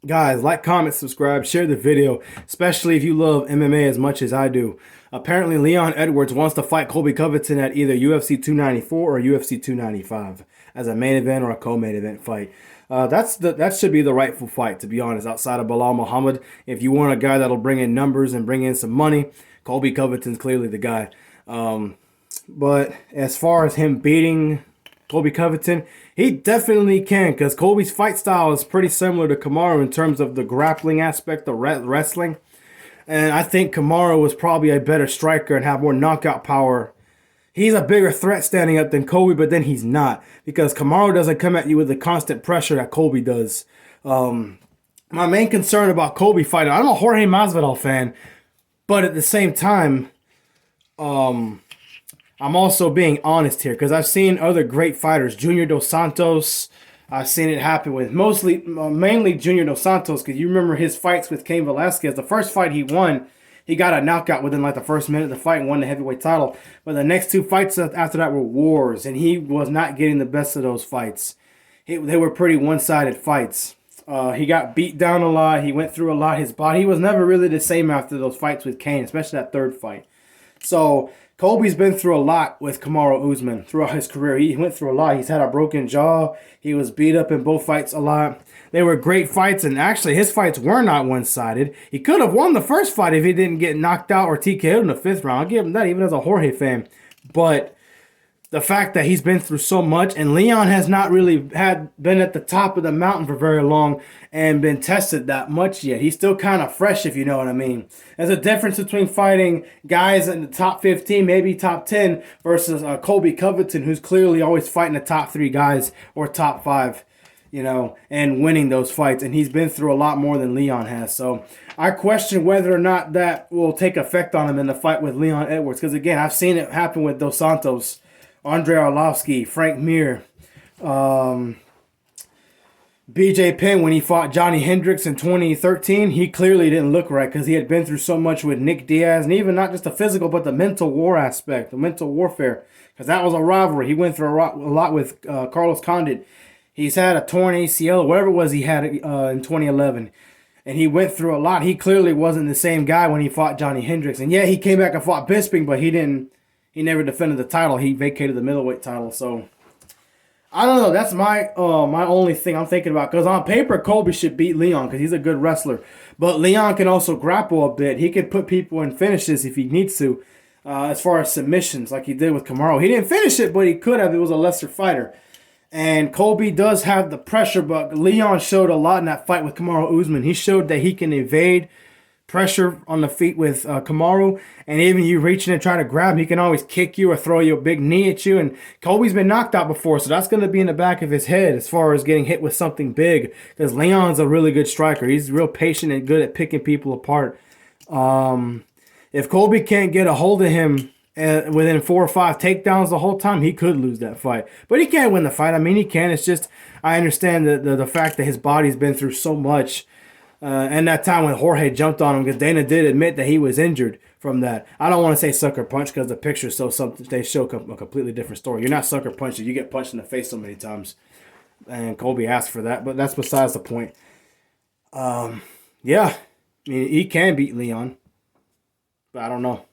Guys, like, comment, subscribe, share the video, especially if you love MMA as much as I do. Apparently, Leon Edwards wants to fight Colby Covington at either UFC 294 or UFC 295 as a main event or a co-main event fight. That should be the rightful fight, to be honest, outside of Bilal Muhammad. If you want a guy that'll bring in numbers and bring in some money, Colby Covington's clearly the guy. But as far as him beating Colby Covington, he definitely can, because Colby's fight style is pretty similar to Kamaru in terms of the grappling aspect, the wrestling. And I think Kamaru was probably a better striker and have more knockout power. He's a bigger threat standing up than Colby, but then he's not, because Kamaru doesn't come at you with the constant pressure that Colby does. My main concern about Colby fighting, I'm a Jorge Masvidal fan, but at the same time, I'm also being honest here, because I've seen other great fighters, Junior Dos Santos. I've seen it happen with mainly Junior Dos Santos, because you remember his fights with Cain Velasquez. The first fight he won, he got a knockout within like the first minute of the fight and won the heavyweight title. But the next two fights after that were wars, and he was not getting the best of those fights. They were pretty one-sided fights. He got beat down a lot. He went through a lot. His body was never really the same after those fights with Cain, especially that third fight. So Colby's been through a lot with Kamaru Usman throughout his career. He went through a lot. He's had a broken jaw. He was beat up in both fights a lot. They were great fights, and actually his fights were not one-sided. He could have won the first fight if he didn't get knocked out or TKO'd in the fifth round. I'll give him that, even as a Jorge fan. But the fact that he's been through so much, and Leon has not really been at the top of the mountain for very long and been tested that much yet. He's still kind of fresh, if you know what I mean. There's a difference between fighting guys in the top 15, maybe top 10, versus Colby Covington, who's clearly always fighting the top 3 guys or top 5, you know, and winning those fights. And he's been through a lot more than Leon has. So I question whether or not that will take effect on him in the fight with Leon Edwards. Because, again, I've seen it happen with Dos Santos, Andrei Arlovski, Frank Mir, BJ Penn when he fought Johnny Hendricks in 2013. He clearly didn't look right because he had been through so much with Nick Diaz, and even not just the physical, but the mental war aspect, the mental warfare, because that was a rivalry. He went through a lot with Carlos Condit. He's had a torn ACL, or whatever it was he had in 2011. And he went through a lot. He clearly wasn't the same guy when he fought Johnny Hendricks. And yeah, he came back and fought Bisping, but he never defended the title. He vacated the middleweight title. So I don't know. That's my only thing I'm thinking about. Because on paper, Colby should beat Leon because he's a good wrestler. But Leon can also grapple a bit. He can put people in finishes if he needs to. As far as submissions, like he did with Kamaru. He didn't finish it, but he could have. It was a lesser fighter. And Colby does have the pressure, but Leon showed a lot in that fight with Kamaru Usman. He showed that he can evade pressure on the feet with Kamaru, and even you reaching and trying to grab him, he can always kick you or throw you a big knee at you. And Colby's been knocked out before, so that's going to be in the back of his head as far as getting hit with something big, because Leon's a really good striker. He's real patient and good at picking people apart. If Colby can't get a hold of him within 4 or 5 takedowns the whole time, he could lose that fight. But he can't win the fight. I mean, he can. It's just, I understand the fact that his body's been through so much. And that time when Jorge jumped on him, because Dana did admit that he was injured from that. I don't want to say sucker punch because the pictures show something. They show a completely different story. You're not sucker punching. You get punched in the face so many times. And Colby asked for that, but that's besides the point. Yeah, I mean, he can beat Leon, but I don't know.